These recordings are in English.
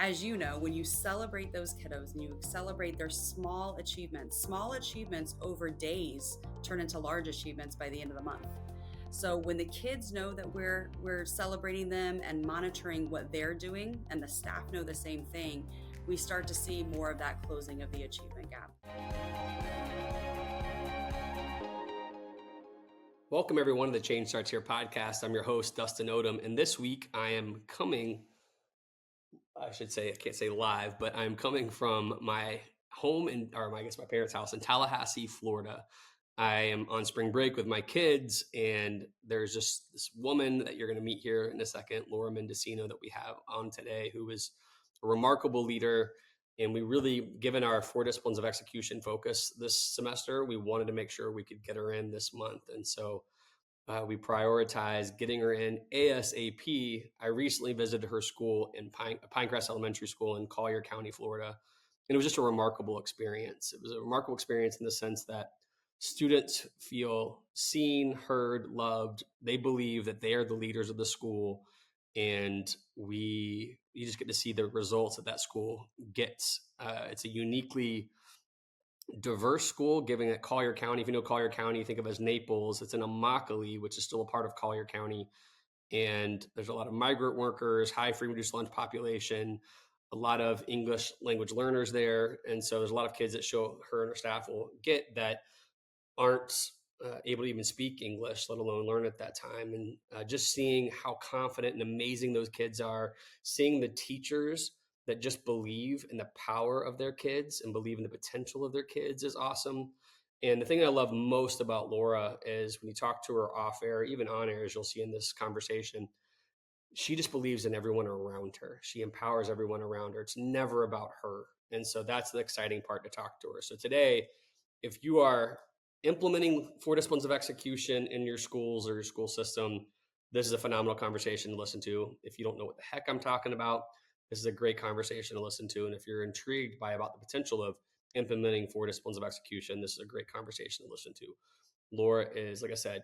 as you know, when you celebrate those kiddos and you celebrate their small achievements over days turn into large achievements by the end of the month. So when the kids know that we're celebrating them and monitoring what they're doing, and the staff know the same thing, we start to see more of that closing of the achievement gap. Welcome everyone to the Change Starts Here podcast. I'm your host, Dustin Odham, and this week I am coming, I can't say live, but I'm coming from my home my parents' house in Tallahassee, Florida. I am on spring break with my kids, and there's just this woman that you're going to meet here in a second, Larua Mendicino, that we have on today, who is a remarkable leader. And we really, given our 4 disciplines of execution focus this semester, we wanted to make sure we could get her in this month. And so we prioritized getting her in ASAP. I recently visited her school in Pinecrest Elementary School in Collier County, Florida. And it was just a remarkable experience. It was a remarkable experience in the sense that students feel seen, heard, loved. They believe that they are the leaders of the school. And you just get to see the results that school gets. It's a uniquely diverse school, giving it Collier County. If you know Collier County, think of it as Naples. It's in Immokalee, which is still a part of Collier County. And there's a lot of migrant workers, high free reduced lunch population, a lot of English language learners there. And so there's a lot of kids that her and her staff will get that aren't able to even speak English, let alone learn at that time. And just seeing how confident and amazing those kids are, seeing the teachers that just believe in the power of their kids and believe in the potential of their kids is awesome. And the thing I love most about Laura is when you talk to her off air, even on air, as you'll see in this conversation, she just believes in everyone around her. She empowers everyone around her. It's never about her. And so that's the exciting part to talk to her. So today, if you are implementing 4 disciplines of execution in your schools or your school system, this is a phenomenal conversation to listen to. If you don't know what the heck I'm talking about, this is a great conversation to listen to. And if you're intrigued about the potential of implementing 4 disciplines of execution, this is a great conversation to listen to. Laura is, like I said,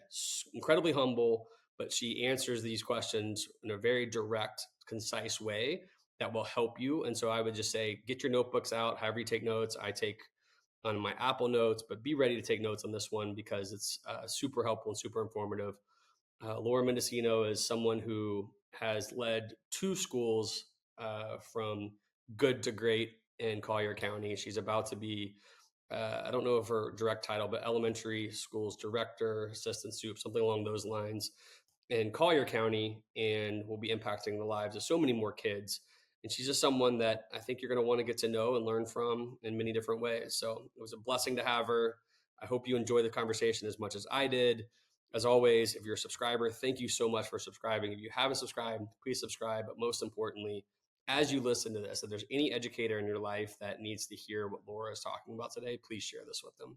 incredibly humble, but she answers these questions in a very direct, concise way that will help you. And so I would just say, get your notebooks out, however you take notes. I take on my Apple Notes, but be ready to take notes on this one because it's super helpful and super informative. Larua Mendicino is someone who has led 2 schools from good to great in Collier County. She's about to be, I don't know of her direct title, but elementary schools director, assistant soup, something along those lines in Collier County, and will be impacting the lives of so many more kids. And she's just someone that I think you're going to want to get to know and learn from in many different ways. So it was a blessing to have her. I hope you enjoy the conversation as much as I did. As always, if you're a subscriber, thank you so much for subscribing. If you haven't subscribed, please subscribe. But most importantly, as you listen to this, if there's any educator in your life that needs to hear what Laura is talking about today, please share this with them.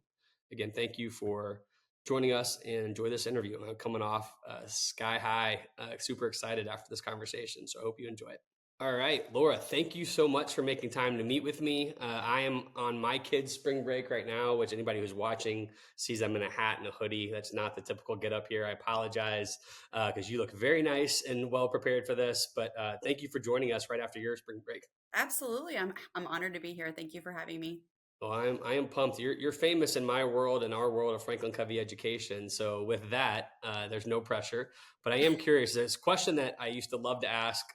Again, thank you for joining us and enjoy this interview. I'm coming off sky high, super excited after this conversation. So I hope you enjoy it. All right, Laura, thank you so much for making time to meet with me. I am on my kids' spring break right now, which anybody who's watching sees I'm in a hat and a hoodie. That's not the typical get up here. I apologize because you look very nice and well prepared for this. But thank you for joining us right after your spring break. Absolutely. I'm honored to be here. Thank you for having me. Well, I am pumped. You're famous in my world and our world of Franklin Covey education. So with that, there's no pressure. But I am curious. There's a question that I used to love to ask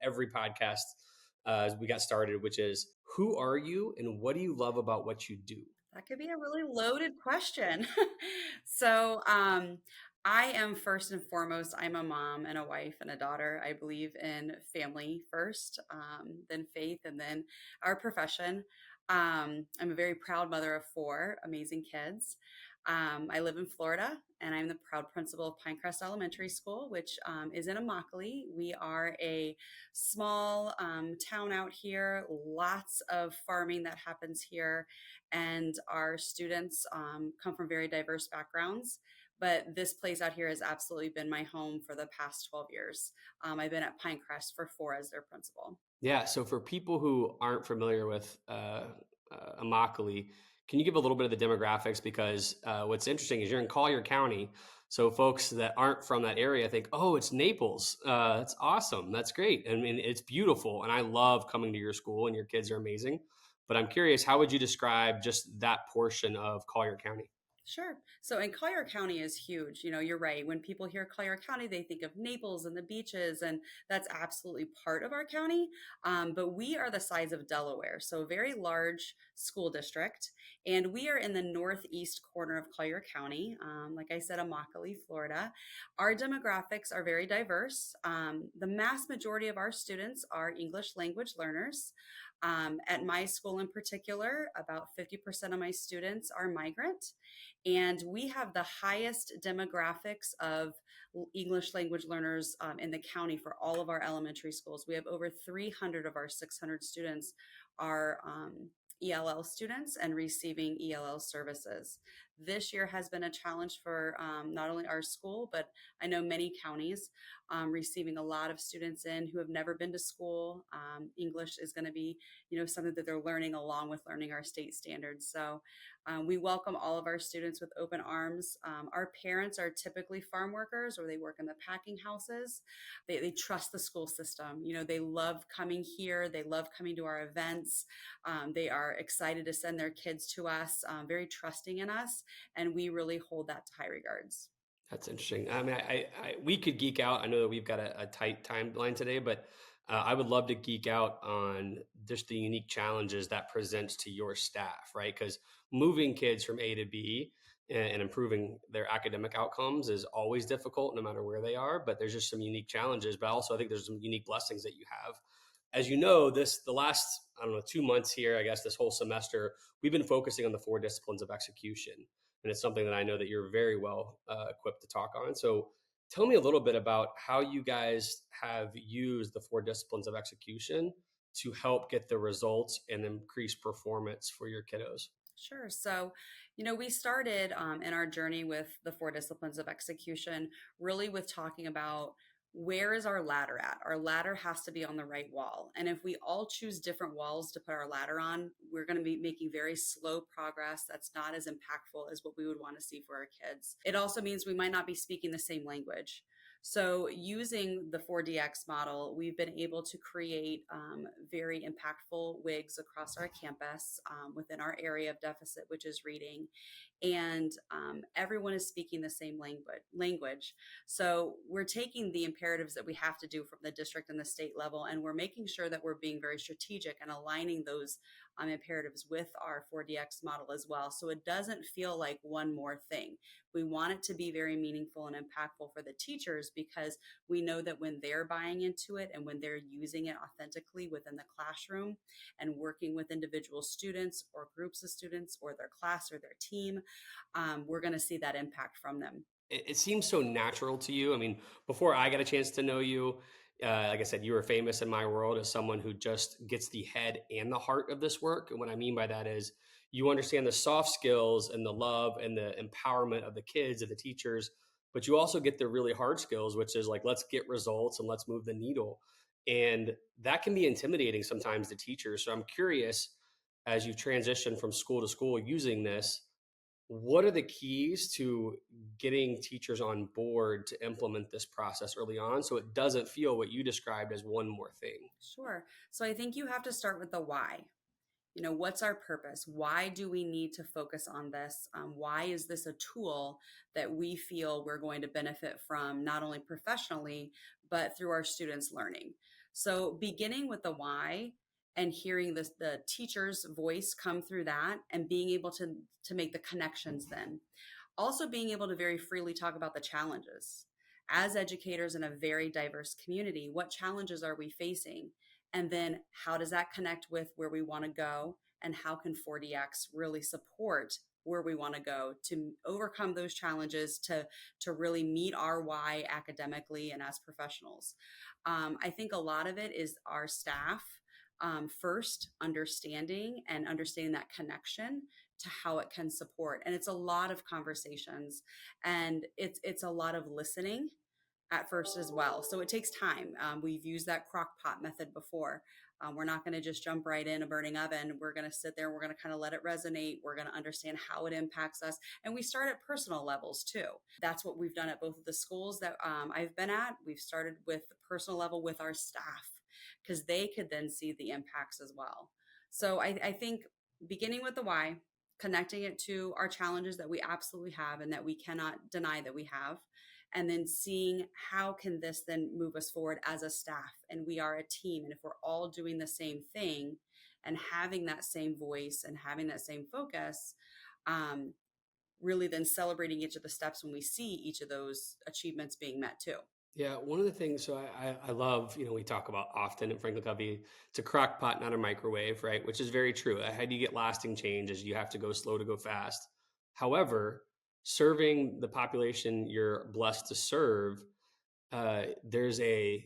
every podcast as we got started, which is, who are you and what do you love about what you do? That could be a really loaded question. So, I am first and foremost, I'm a mom and a wife and a daughter. I believe in family first, then faith, and then our profession. I'm a very proud mother of 4 amazing kids. I live in Florida, and I'm the proud principal of Pinecrest Elementary School, which is in Immokalee. We are a small town out here, lots of farming that happens here, and our students come from very diverse backgrounds. But this place out here has absolutely been my home for the past 12 years. I've been at Pinecrest for 4 as their principal. Yeah. So for people who aren't familiar with Immokalee, Can you give a little bit of the demographics? Because what's interesting is you're in Collier County. So folks that aren't from that area think, oh, it's Naples. That's awesome. That's great. I mean, it's beautiful. And I love coming to your school and your kids are amazing. But I'm curious, how would you describe just that portion of Collier County? Sure. So, and Collier County is huge. You know, you're right. When people hear Collier County, they think of Naples and the beaches, and that's absolutely part of our county. But we are the size of Delaware, so a very large school district. And we are in the northeast corner of Collier County, like I said, Immokalee, Florida. Our demographics are very diverse. The mass majority of our students are English language learners. At my school in particular, about 50% of my students are migrant. And we have the highest demographics of English language learners in the county for all of our elementary schools. We have over 300 of our 600 students are ELL students and receiving ELL services. This year has been a challenge for not only our school, but I know many counties receiving a lot of students in who have never been to school. English is going to be, something that they're learning along with learning our state standards. So we welcome all of our students with open arms. Our parents are typically farm workers or they work in the packing houses. They trust the school system. They love coming here. They love coming to our events. They are excited to send their kids to us, very trusting in us, and we really hold that to high regards. That's interesting. I mean, we could geek out. I know that we've got a tight timeline today, but I would love to geek out on just the unique challenges that presents to your staff, right? Because moving kids from A to B and improving their academic outcomes is always difficult, no matter where they are. But there's just some unique challenges. But also, I think there's some unique blessings that you have. As you know, the last, I don't know, 2 months here, I guess this whole semester, we've been focusing on the four disciplines of execution, and it's something that I know that you're very well equipped to talk on. So tell me a little bit about how you guys have used the four disciplines of execution to help get the results and increase performance for your kiddos. Sure. So, we started in our journey with the four disciplines of execution, really with talking about where is our ladder at? Our ladder has to be on the right wall. And if we all choose different walls to put our ladder on, we're going to be making very slow progress that's not as impactful as what we would want to see for our kids. It also means we might not be speaking the same language. So, using the 4DX model, we've been able to create very impactful WIGs across our campus within our area of deficit, which is reading. And everyone is speaking the same language. So, we're taking the imperatives that we have to do from the district and the state level, and we're making sure that we're being very strategic and aligning those imperatives with our 4DX model as well. So, it doesn't feel like one more thing. We want it to be very meaningful and impactful for the teachers because we know that when they're buying into it and when they're using it authentically within the classroom and working with individual students or groups of students or their class or their team, we're going to see that impact from them. It seems so natural to you. I mean, before I got a chance to know you, like I said, you were famous in my world as someone who just gets the head and the heart of this work. And what I mean by that is you understand the soft skills and the love and the empowerment of the kids and the teachers, but you also get the really hard skills, which is like, let's get results and let's move the needle. And that can be intimidating sometimes to teachers. So I'm curious, as you transition from school to school using this, what are the keys to getting teachers on board to implement this process early on so it doesn't feel what you described as one more thing? Sure. So I think you have to start with the why. What's our purpose? Why do we need to focus on this? Why is this a tool that we feel we're going to benefit from, not only professionally, but through our students' learning? So, beginning with the why and hearing the teacher's voice come through that and being able to make the connections then. Also, being able to very freely talk about the challenges. As educators in a very diverse community, what challenges are we facing? And then how does that connect with where we want to go? And how can 4DX really support where we want to go to overcome those challenges to really meet our why academically and as professionals? I think a lot of it is our staff first understanding that connection to how it can support. And it's a lot of conversations and it's a lot of listening at first as well. So it takes time. We've used that crock pot method before. We're not going to just jump right in a burning oven. We're going to sit there. We're going to kind of let it resonate. We're going to understand how it impacts us. And we start at personal levels too. That's what we've done at both of the schools that I've been at. We've started with the personal level with our staff because they could then see the impacts as well. So I think beginning with the why, connecting it to our challenges that we absolutely have and that we cannot deny that we have, and then seeing how can this then move us forward as a staff, and we are a team, and if we're all doing the same thing and having that same voice and having that same focus, um, really then celebrating each of the steps when we see each of those achievements being met too. Yeah, one of the things, so I love, we talk about often in Franklin Covey, it's a crock pot, not a microwave, right? Which is very true. How do you get lasting change is you have to go slow to go fast. However, serving the population you're blessed to serve, there's a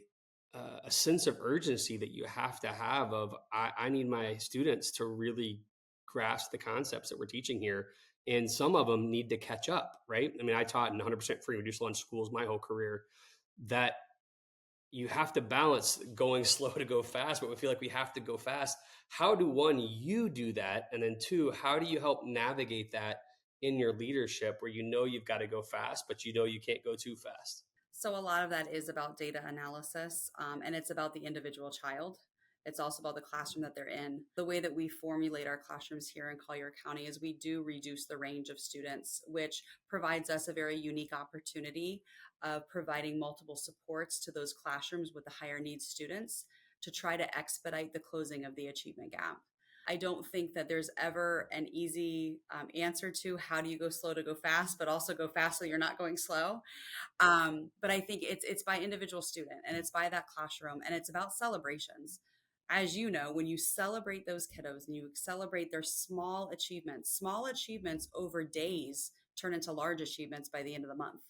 sense of urgency that you have to have of, I need my students to really grasp the concepts that we're teaching here. And some of them need to catch up, right? I mean, I taught in 100% free reduced lunch schools my whole career. That you have to balance going slow to go fast, but we feel like we have to go fast. How do one, you do that? And then two, how do you help navigate that in your leadership where you've got to go fast, but you can't go too fast? So a lot of that is about data analysis, and it's about the individual child. It's also about the classroom that they're in. The way that we formulate our classrooms here in Collier County is we do reduce the range of students, which provides us a very unique opportunity of providing multiple supports to those classrooms with the higher needs students to try to expedite the closing of the achievement gap. I don't think that there's ever an easy answer to how do you go slow to go fast, but also go fast so you're not going slow. But I think it's by individual student, and it's by that classroom, and it's about celebrations. As you know, when you celebrate those kiddos and you celebrate their small achievements over days turn into large achievements by the end of the month.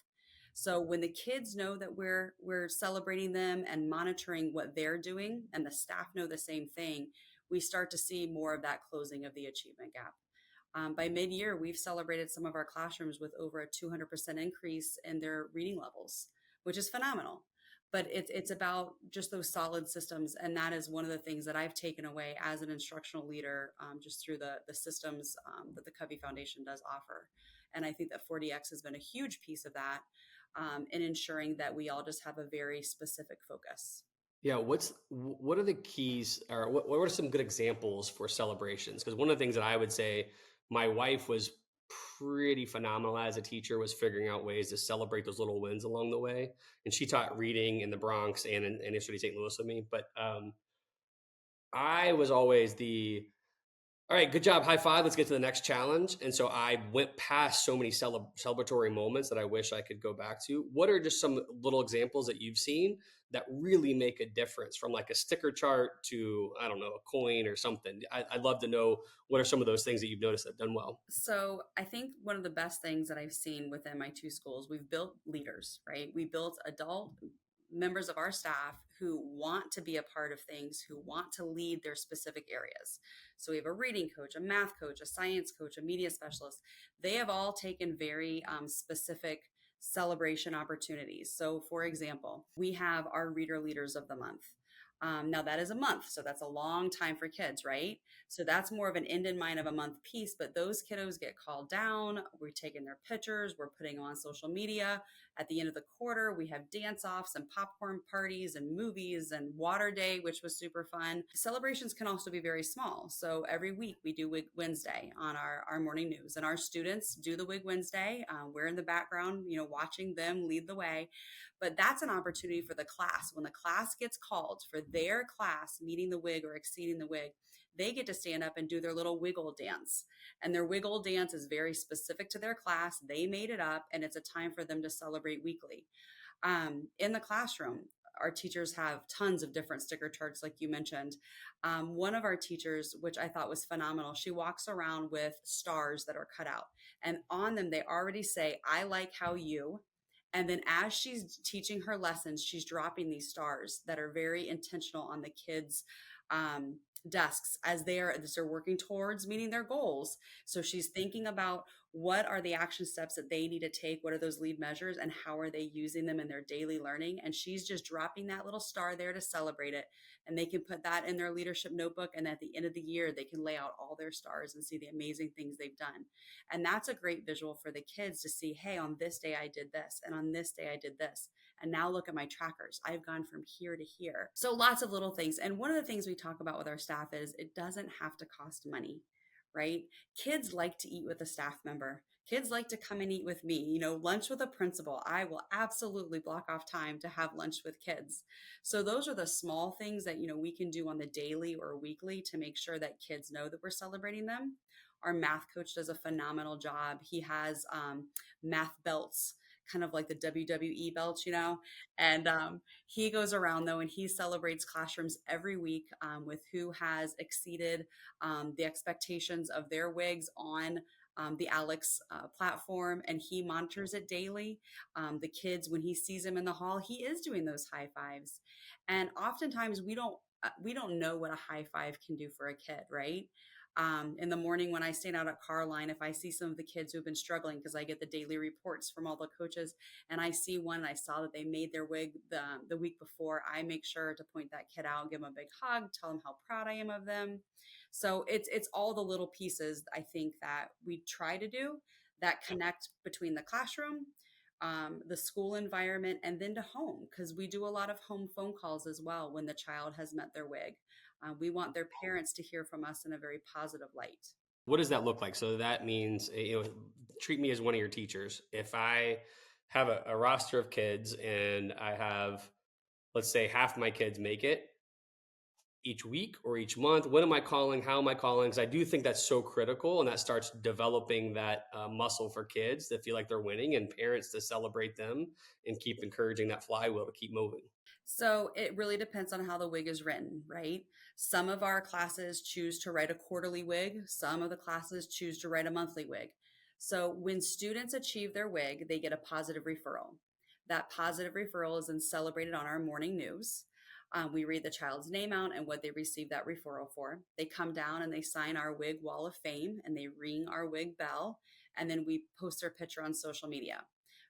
So when the kids know that we're celebrating them and monitoring what they're doing, and the staff know the same thing, we start to see more of that closing of the achievement gap. By mid-year, we've celebrated some of our classrooms with over a 200% increase in their reading levels, which is phenomenal. But it's about just those solid systems, and that is one of the things that I've taken away as an instructional leader, just through the systems that the Covey Foundation does offer. And I think that 40X has been a huge piece of that, in ensuring that we all just have a very specific focus. Yeah, what are the keys, or what are some good examples for celebrations? Because one of the things that I would say my wife was pretty phenomenal as a teacher was figuring out ways to celebrate those little wins along the way. And she taught reading in the Bronx and in inner city St. Louis with me. But I was always all right, good job, high five, let's get to the next challenge. And so I went past so many celebratory moments that I wish I could go back to. What are just some little examples that you've seen that really make a difference, from like a sticker chart to, I don't know, a coin or something? I'd love to know, what are some of those things that you've noticed that have done well? So I think one of the best things that I've seen within my two schools, we've built leaders, right? We built adult members of our staff who want to be a part of things, who want to lead their specific areas. So we have a reading coach, a math coach, a science coach, a media specialist. They have all taken very specific celebration opportunities. So, for example, we have our reader leaders of the month. Now that is a month, so that's a long time for kids, right? So that's more of an end in mind of a month piece, but those kiddos get called down. We're taking their pictures, we're putting them on social media. At the end of the quarter, we have dance offs and popcorn parties and movies and water day, which was super fun. Celebrations can also be very small. So every week we do Wig Wednesday on our morning news, and our students do the Wig Wednesday. We're in the background, watching them lead the way. But that's an opportunity for the class. When the class gets called for their class meeting the wig or exceeding the wig, they get to stand up and do their little wiggle dance. And their wiggle dance is very specific to their class. They made it up, and it's a time for them to celebrate weekly. In the classroom, our teachers have tons of different sticker charts, like you mentioned. One of our teachers, which I thought was phenomenal, she walks around with stars that are cut out. And on them, they already say, I like how you. And then as she's teaching her lessons, she's dropping these stars that are very intentional on the kids' desks as they're working towards meeting their goals. So she's thinking about what are the action steps that they need to take? What are those lead measures and how are they using them in their daily learning? And she's just dropping that little star there to celebrate it. And they can put that in their leadership notebook. And at the end of the year, they can lay out all their stars and see the amazing things they've done. And that's a great visual for the kids to see, hey, on this day I did this, and on this day I did this. And now look at my trackers. I've gone from here to here. So lots of little things. And one of the things we talk about with our staff is it doesn't have to cost money, right? Kids like to eat with a staff member. Kids like to come and eat with me. Lunch with a principal. I will absolutely block off time to have lunch with kids. So those are the small things that, we can do on the daily or weekly to make sure that kids know that we're celebrating them. Our math coach does a phenomenal job. He has math belts, kind of like the WWE belts, and he goes around though and he celebrates classrooms every week with who has exceeded the expectations of their wigs on the Alex platform, and he monitors it daily. The kids, when he sees them in the hall, he is doing those high fives, and oftentimes we don't know what a high five can do for a kid, right? In the morning when I stand out at car line, if I see some of the kids who've been struggling, because I get the daily reports from all the coaches, and I see one and I saw that they made their wig the week before, I make sure to point that kid out, give them a big hug, tell them how proud I am of them. So it's all the little pieces I think that we try to do that connect between the classroom, the school environment, and then to home, because we do a lot of home phone calls as well when the child has met their wig. We want their parents to hear from us in a very positive light. What does that look like? So that means, treat me as one of your teachers. If I have a roster of kids and I have, let's say, half my kids make it each week or each month, what am I calling? How am I calling? Because I do think that's so critical, and that starts developing that muscle for kids that feel like they're winning, and parents to celebrate them and keep encouraging that flywheel to keep moving. So it really depends on how the wig is written, right? Some of our classes choose to write a quarterly wig. Some of the classes choose to write a monthly wig. So when students achieve their wig, they get a positive referral. That positive referral is then celebrated on our morning news. We read the child's name out and what they received that referral for. They come down and they sign our wig wall of fame and they ring our wig bell. And then we post their picture on social media.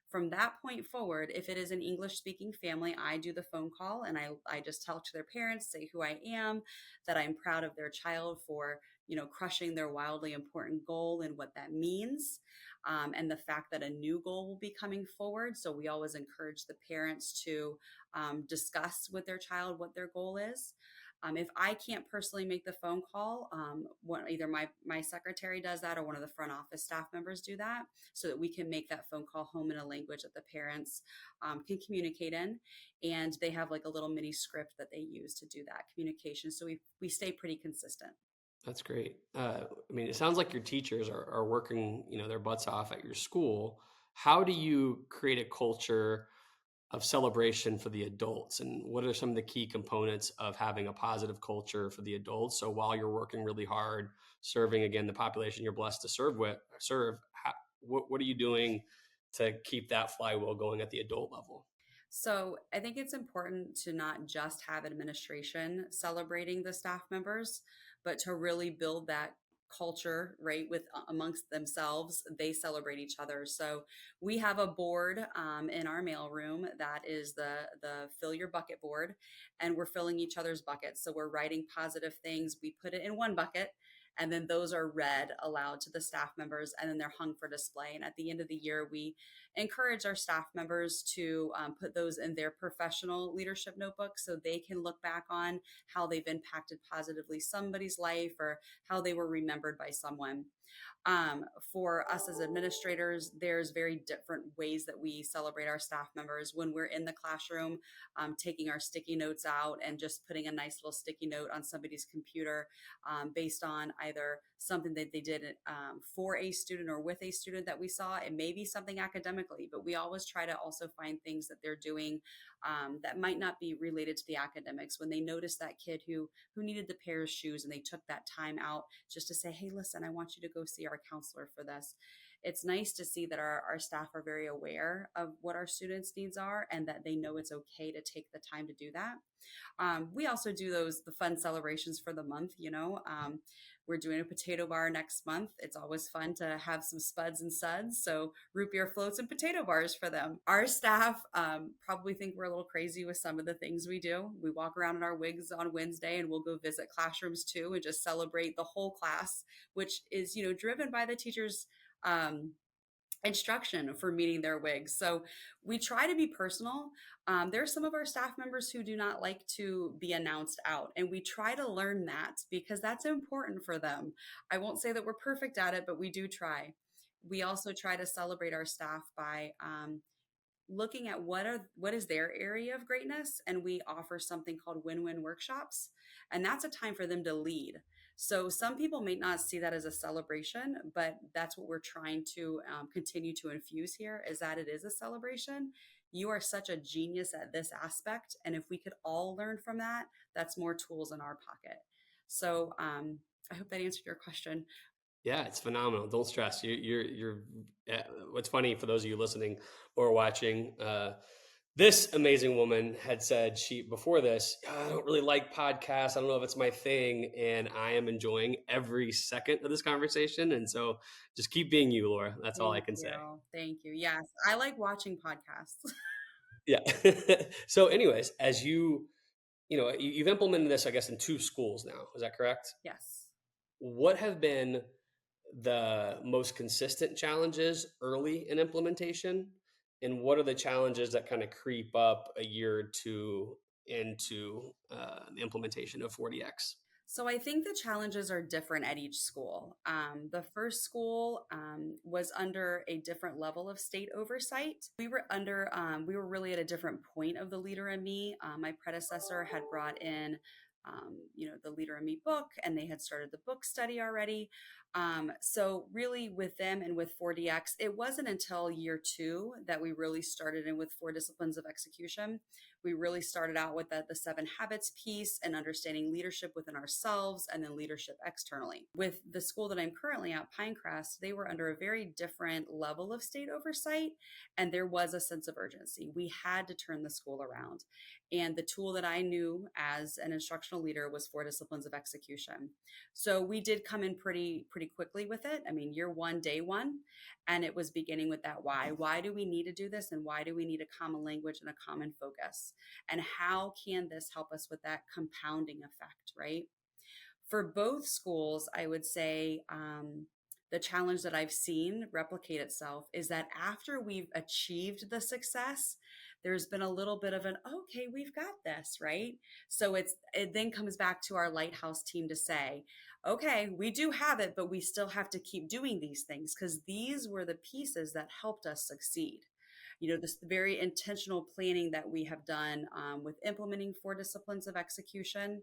From that point forward, if it is an English speaking family, I do the phone call and I just talk to their parents, say who I am, that I'm proud of their child for, crushing their wildly important goal and what that means. And the fact that a new goal will be coming forward. So we always encourage the parents to discuss with their child what their goal is. If I can't personally make the phone call, either my secretary does that or one of the front office staff members do that, so that we can make that phone call home in a language that the parents can communicate in. And they have like a little mini script that they use to do that communication. So we stay pretty consistent. That's great. It sounds like your teachers are working, their butts off at your school. How do you create a culture of celebration for the adults, and what are some of the key components of having a positive culture for the adults? So while you're working really hard serving, again, the population you're blessed to what are you doing to keep that flywheel going at the adult level? So I think it's important to not just have administration celebrating the staff members, but to really build that culture, right, with amongst themselves. They celebrate each other. So we have a board in our mailroom that is the fill your bucket board, and we're filling each other's buckets. So we're writing positive things. We put it in one bucket, and then those are read aloud to the staff members, and then they're hung for display. And at the end of the year, we encourage our staff members to put those in their professional leadership notebook so they can look back on how they've impacted positively somebody's life or how they were remembered by someone. For us as administrators, there's very different ways that we celebrate our staff members. When we're in the classroom, taking our sticky notes out and just putting a nice little sticky note on somebody's computer based on either something that they did for a student or with a student that we saw. It may be something academically, but we always try to also find things that they're doing that might not be related to the academics. When they notice that kid who needed the pair of shoes and they took that time out just to say, hey, listen, I want you to go see our counselor for this. it's nice to see that our staff are very aware of what our students' needs are and that they know it's okay to take the time to do that. We also do the fun celebrations for the month. We're doing a potato bar next month. It's always fun to have some spuds and suds. So root beer floats and potato bars for them. Our staff probably think we're a little crazy with some of the things we do. We walk around in our wigs on Wednesday and we'll go visit classrooms too and just celebrate the whole class, which is, driven by the teachers. Instruction for meeting their wigs. So we try to be personal. There are some of our staff members who do not like to be announced out, and we try to learn that because that's important for them. I won't say that we're perfect at it, but we do try. We also try to celebrate our staff by looking at what is their area of greatness, and we offer something called win-win workshops, and that's a time for them to lead. So some people may not see that as a celebration, but that's what we're trying to continue to infuse here, is that it is a celebration. You are such a genius at this aspect, and if we could all learn from that, that's more tools in our pocket. So I hope that answered your question. Yeah, it's phenomenal. Don't stress. You're. What's funny for those of you listening or watching, this amazing woman had said before this, I don't really like podcasts. I don't know if it's my thing, and I am enjoying every second of this conversation. And so, just keep being you, Laura. That's all I Thank can say. you. Thank you. Yes, I like watching podcasts. Yeah. So, anyways, as you've implemented this, I guess, in 2 schools now. Is that correct? Yes. What have been the most consistent challenges early in implementation, and what are the challenges that kind of creep up a year or two into the implementation of 40X? So I think the challenges are different at each school. The first school was under a different level of state oversight. We were really at a different point of the Leader in Me. My predecessor had brought in, the Leader in Me book, and they had started the book study already. So really with them and with 40X, it wasn't until year 2 that we really started in with 4 disciplines of execution. We really started out with the 7 habits piece and understanding leadership within ourselves and then leadership externally. With the school that I'm currently at, Pinecrest, they were under a very different level of state oversight, and there was a sense of urgency. We had to turn the school around. And the tool that I knew as an instructional leader was 4 disciplines of execution. So we did come in pretty quickly with it. I mean, year 1, day 1, and it was beginning with that why. Why do we need to do this, and why do we need a common language and a common focus? And how can this help us with that compounding effect, right? For both schools, I would say the challenge that I've seen replicate itself is that after we've achieved the success, there's been a little bit of an, okay, we've got this, right? So it then comes back to our lighthouse team to say, okay, we do have it, but we still have to keep doing these things because these were the pieces that helped us succeed. This very intentional planning that we have done with implementing 4 disciplines of execution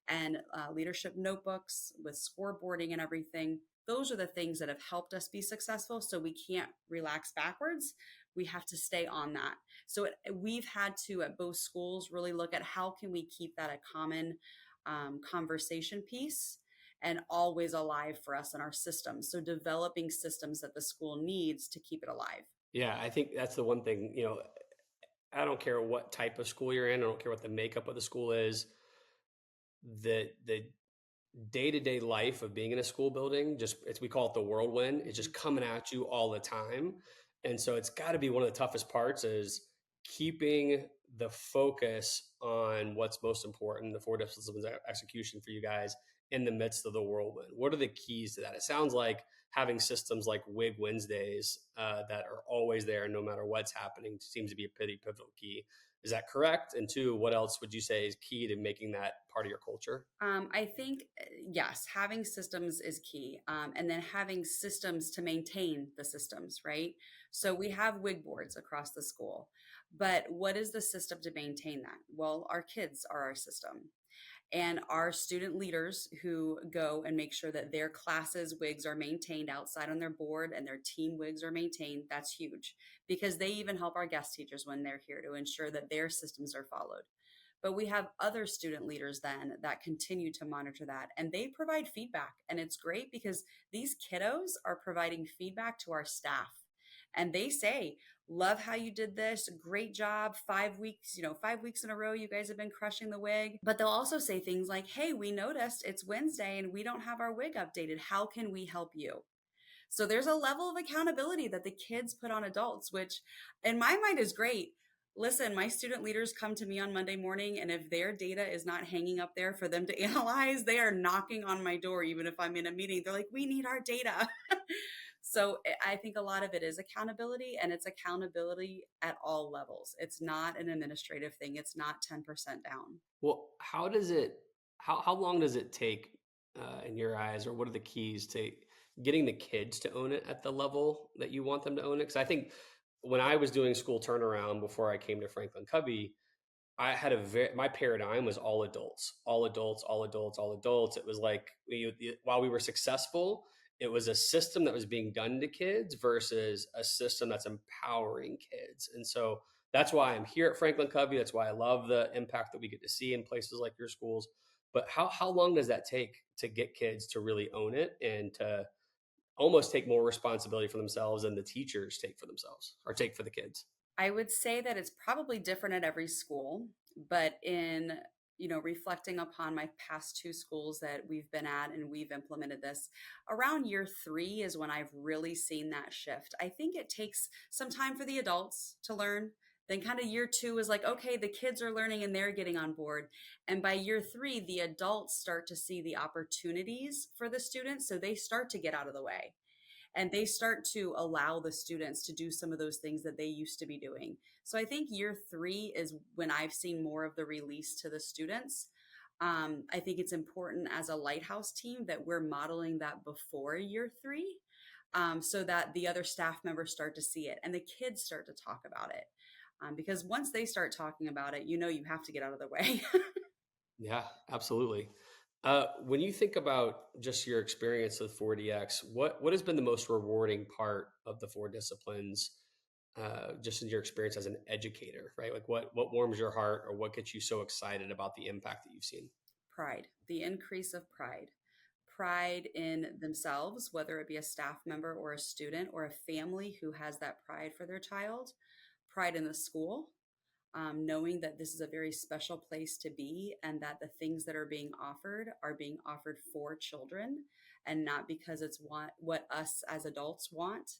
and leadership notebooks with scoreboarding and everything. Those are the things that have helped us be successful. So we can't relax backwards. We have to stay on that. So we've had to, at both schools, really look at how can we keep that a common conversation piece and always alive for us in our systems. So developing systems that the school needs to keep it alive. Yeah, I think that's the one thing, I don't care what type of school you're in. I don't care what the makeup of the school is. The day-to-day life of being in a school building, we call it the whirlwind. It's just coming at you all the time. And so it's got to be one of the toughest parts is keeping the focus on what's most important, the 4 disciplines of execution for you guys in the midst of the whirlwind. What are the keys to that? It sounds like having systems like Wig Wednesdays that are always there no matter what's happening seems to be a pretty pivotal key. Is that correct? And 2, what else would you say is key to making that part of your culture? I think, yes, having systems is key. And then having systems to maintain the systems, right? So we have wig boards across the school. But what is the system to maintain that? Well, our kids are our system. And our student leaders who go and make sure that their classes wigs are maintained outside on their board and their team wigs are maintained, that's huge because they even help our guest teachers when they're here to ensure that their systems are followed. But we have other student leaders then that continue to monitor that, and they provide feedback. And it's great because these kiddos are providing feedback to our staff, and they say, love how you did this, great job, 5 weeks, 5 weeks in a row you guys have been crushing the wig. But they'll also say things like, hey, we noticed it's Wednesday and we don't have our wig updated, how can we help you? So there's a level of accountability that the kids put on adults, which in my mind is great. Listen, my student leaders come to me on Monday morning, and if their data is not hanging up there for them to analyze, they are knocking on my door, even if I'm in a meeting. They're like, we need our data. So I think a lot of it is accountability, and it's accountability at all levels. It's not an administrative thing, it's not 10% down. Well, how does it? How long does it take, in your eyes, or what are the keys to getting the kids to own it at the level that you want them to own it? Because I think when I was doing school turnaround before I came to Franklin Covey, I had my paradigm was all adults, all adults, all adults, all adults. It was like while we were successful, it was a system that was being done to kids versus a system that's empowering kids. And so that's why I'm here at Franklin Covey. That's why I love the impact that we get to see in places like your schools. But how long does that take to get kids to really own it and to almost take more responsibility for themselves than the teachers take for themselves or take for the kids? I would say that it's probably different at every school, but in reflecting upon my past two schools that we've been at and we've implemented this, around year 3 is when I've really seen that shift. I think it takes some time for the adults to learn. Then kind of year 2 is like, okay, the kids are learning and they're getting on board. And by year 3, the adults start to see the opportunities for the students. So they start to get out of the way, and they start to allow the students to do some of those things that they used to be doing. So I think year 3 is when I've seen more of the release to the students. I think it's important as a lighthouse team that we're modeling that before year 3, so that the other staff members start to see it and the kids start to talk about it. Because once they start talking about it, you have to get out of the way. Yeah, absolutely. When you think about just your experience with 4DX, what has been the most rewarding part of the four disciplines, just in your experience as an educator, right? Like what warms your heart, or what gets you so excited about the impact that you've seen? Pride, the increase of pride in themselves, whether it be a staff member or a student or a family who has that pride for their child, pride in the school, knowing that this is a very special place to be and that the things that are being offered for children and not because it's what us as adults want.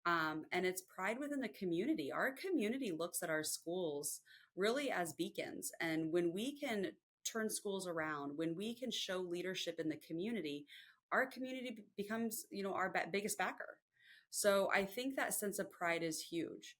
And it's pride within the community. Our community looks at our schools really as beacons. And when we can turn schools around, when we can show leadership in the community, our community becomes, our biggest backer. So I think that sense of pride is huge.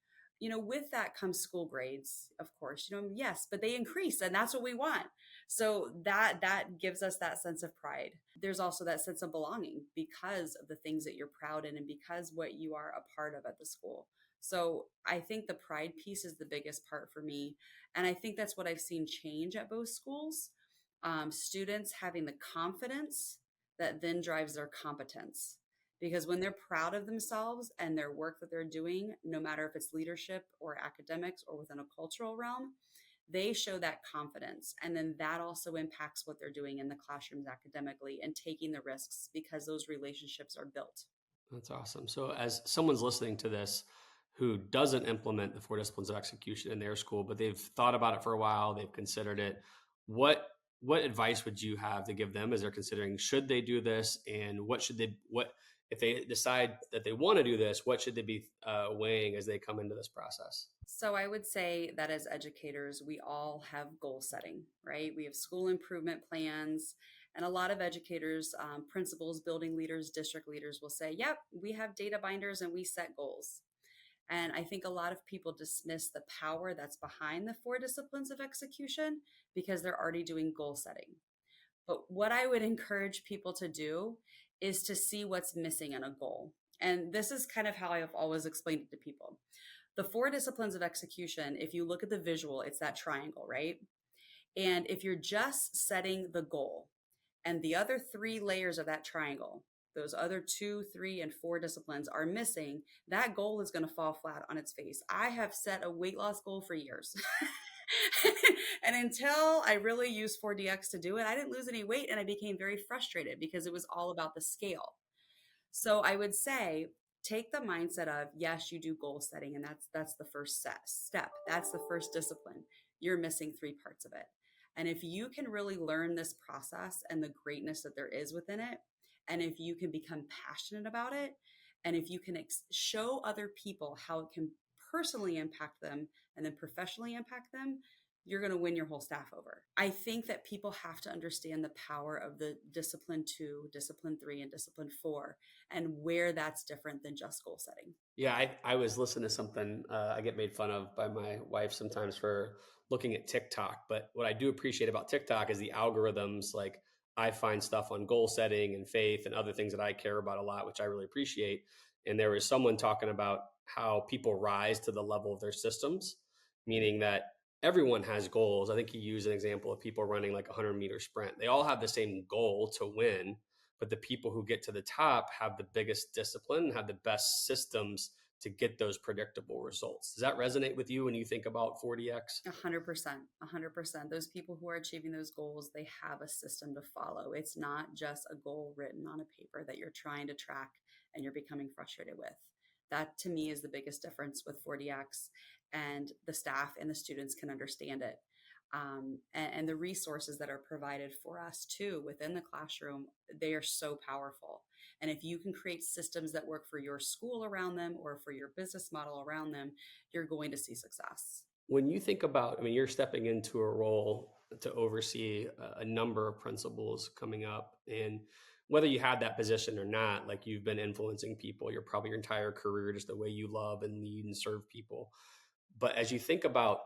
With that comes school grades, of course, yes, but they increase and that's what we want. So that gives us that sense of pride. There's also that sense of belonging because of the things that you're proud in and because what you are a part of at the school. So I think the pride piece is the biggest part for me. And I think that's what I've seen change at both schools. Students having the confidence that then drives their competence. Because when they're proud of themselves and their work that they're doing, no matter if it's leadership or academics or within a cultural realm, they show that confidence. And then that also impacts what they're doing in the classrooms academically and taking the risks because those relationships are built. That's awesome. So, as someone's listening to this who doesn't implement the four disciplines of execution in their school, but they've thought about it for a while, they've considered it, what what advice would you have to give them as they're considering should they do this, and what if they decide that they want to do this, what should they be weighing as they come into this process? So I would say that as educators, we all have goal setting, right? We have school improvement plans. And a lot of educators, principals, building leaders, district leaders will say, yep, we have data binders and we set goals. And I think a lot of people dismiss the power that's behind the four disciplines of execution because they're already doing goal setting. But what I would encourage people to do is to see what's missing in a goal. And this is kind of how I've always explained it to people. The four disciplines of execution, if you look at the visual, it's that triangle, right? And if you're just setting the goal and the other 3 layers of that triangle, those other 2, 3, and 4 disciplines are missing, that goal is going to fall flat on its face. I have set a weight loss goal for years. And until I really used 4DX to do it, I didn't lose any weight and I became very frustrated because it was all about the scale. So I would say take the mindset of yes, you do goal setting, and that's the first step. That's the first discipline. You're missing three parts of it. And if you can really learn this process and the greatness that there is within it, and if you can become passionate about it, and if you can show other people how it can personally impact them and then professionally impact them, you're going to win your whole staff over. I think that people have to understand the power of the discipline 2, discipline 3, and discipline 4, and where that's different than just goal setting. Yeah, I was listening to something. I get made fun of by my wife sometimes for looking at TikTok, but what I do appreciate about TikTok is the algorithms. Like I find stuff on goal setting and faith and other things that I care about a lot, which I really appreciate. And there was someone talking about how people rise to the level of their systems, meaning that everyone has goals. I think he used an example of people running like a 100-meter sprint. They all have the same goal to win, but the people who get to the top have the biggest discipline, have the best systems to get those predictable results. Does that resonate with you when you think about 4DX? 100%. 100%. Those people who are achieving those goals, they have a system to follow. It's not just a goal written on a paper that you're trying to track and you're becoming frustrated with. That to me is the biggest difference with 4DX, and the staff and the students can understand it. And the resources that are provided for us too within the classroom, they are so powerful. And if you can create systems that work for your school around them or for your business model around them, you're going to see success. When you think about, I mean, you're stepping into a role to oversee a number of principals coming up, and whether you had that position or not, like you've been influencing people, you're probably your entire career, just the way you love and lead and serve people. But as you think about,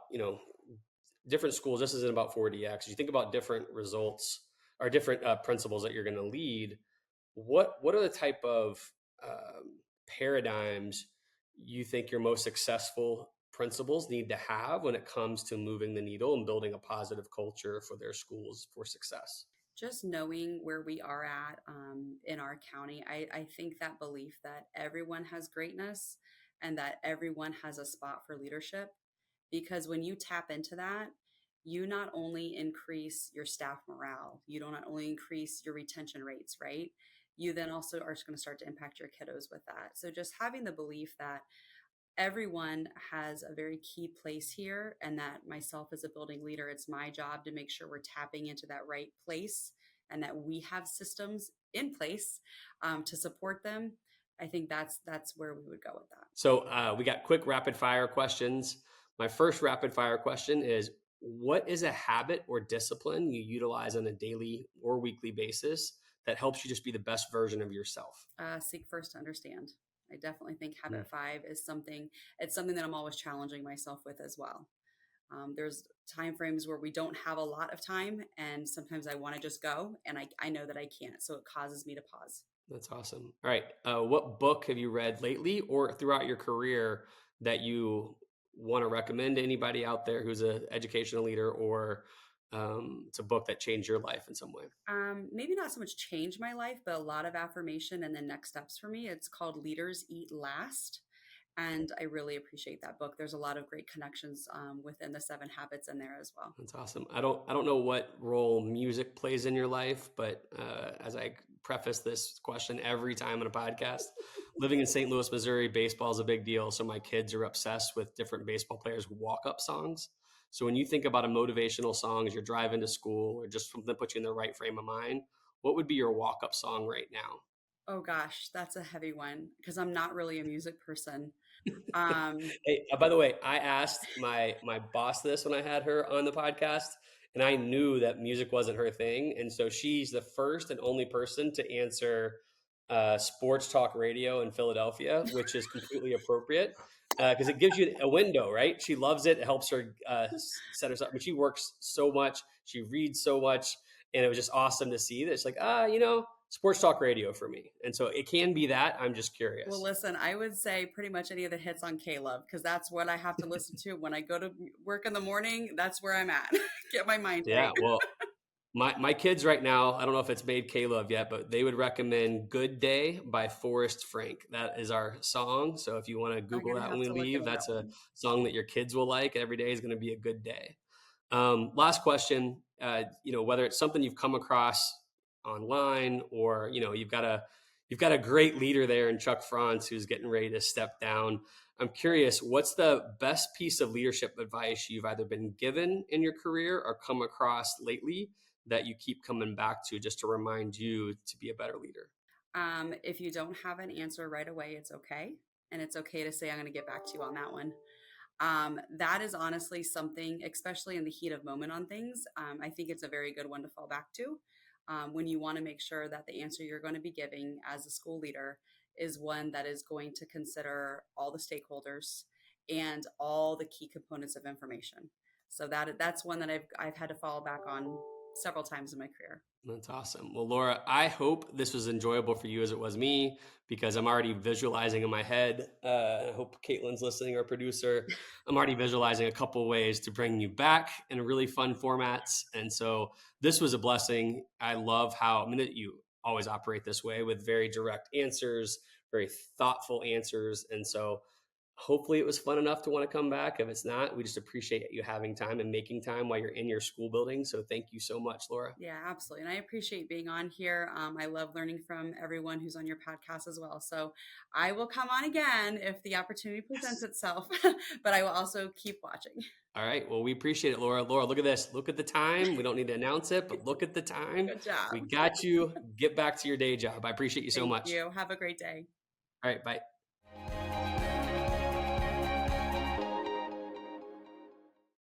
different schools, this isn't about 4DX. You think about different results or different principles that you're going to lead. What are the type of paradigms you think your most successful principals need to have when it comes to moving the needle and building a positive culture for their schools for success? Just knowing where we are at in our county, I think that belief that everyone has greatness and that everyone has a spot for leadership. Because when you tap into that, you not only increase your staff morale, you don't not only increase your retention rates, right? You then also are going to start to impact your kiddos with that. So just having the belief that everyone has a very key place here, and that myself as a building leader, it's my job to make sure we're tapping into that right place and that we have systems in place to support them. I think that's where we would go with that. So we got quick rapid fire questions. My first rapid fire question is, what is a habit or discipline you utilize on a daily or weekly basis that helps you just be the best version of yourself? Seek first to understand. I definitely think Mm. habit 5 is something, it's something that I'm always challenging myself with as well. There's time frames where we don't have a lot of time, and sometimes I want to just go, and I know that I can't. So it causes me to pause. That's awesome. All right. What book have you read lately or throughout your career that you want to recommend to anybody out there who's an educational leader, or it's a book that changed your life in some way? Maybe not so much change my life, but a lot of affirmation and then next steps for me. It's called Leaders Eat Last. And I really appreciate that book. There's a lot of great connections within the 7 habits in there as well. That's awesome. I don't know what role music plays in your life, but as I preface this question every time on a podcast, living in St. Louis, Missouri, baseball is a big deal. So my kids are obsessed with different baseball players' walk-up songs. So when you think about a motivational song as you're driving to school or just something that puts you in the right frame of mind, what would be your walk-up song right now? Oh gosh, that's a heavy one because I'm not really a music person. Um, Hey, by the way, I asked my boss this when I had her on the podcast, and I knew that music wasn't her thing, and so she's the first and only person to answer sports talk radio in Philadelphia, which is completely appropriate because it gives you a window, right? She loves it. It helps her set herself. I mean, she works so much, she reads so much, and it was just awesome to see that. It's like, sports talk radio for me. And so it can be that. I'm just well, curious. listen, I would say pretty much any of the hits on K-Love because that's what I have to listen to when I go to work in the morning. That's where I'm at. Get my mind Yeah, right. well, my kids right now, I don't know if it's made K-Love yet, but they would recommend Good Day by Forrest Frank. That is our song. So if you want to I'm Google gonna that when have we to look leave, into that that's a one. song that your kids will like. Every day is going to be a good day. Last question, whether it's something you've come across online or, you've got a great leader there in Chuck Franz who's getting ready to step down. I'm curious, what's the best piece of leadership advice you've either been given in your career or come across lately that you keep coming back to just to remind you to be a better leader? If you don't have an answer right away, it's okay. And it's okay to say, I'm going to get back to you on that one. That is honestly something, especially in the heat of moment on things. I think it's a very good one to fall back to when you want to make sure that the answer you're going to be giving as a school leader is one that is going to consider all the stakeholders and all the key components of information. So that's one that I've had to fall back on several times in my career. That's awesome. Well, Laura, I hope this was enjoyable for you as it was me because I'm already visualizing in my head. I hope Caitlin's listening, our producer. I'm already visualizing a couple ways to bring you back in really fun formats. And so this was a blessing. I love how, I mean, that you always operate this way with very direct answers, very thoughtful answers. And so hopefully it was fun enough to want to come back. If it's not, we just appreciate you having time and making time while you're in your school building. So thank you so much, Laura. Yeah, absolutely. And I appreciate being on here. I love learning from everyone who's on your podcast as well. So I will come on again if the opportunity presents Yes. itself, but I will also keep watching. All right. Well, we appreciate it, Laura. Laura, look at this. Look at the time. We don't need to announce it, but look at the time. Good job. We got you. Get back to your day job. I appreciate you so Thank much. you. Have a great day. All right. Bye.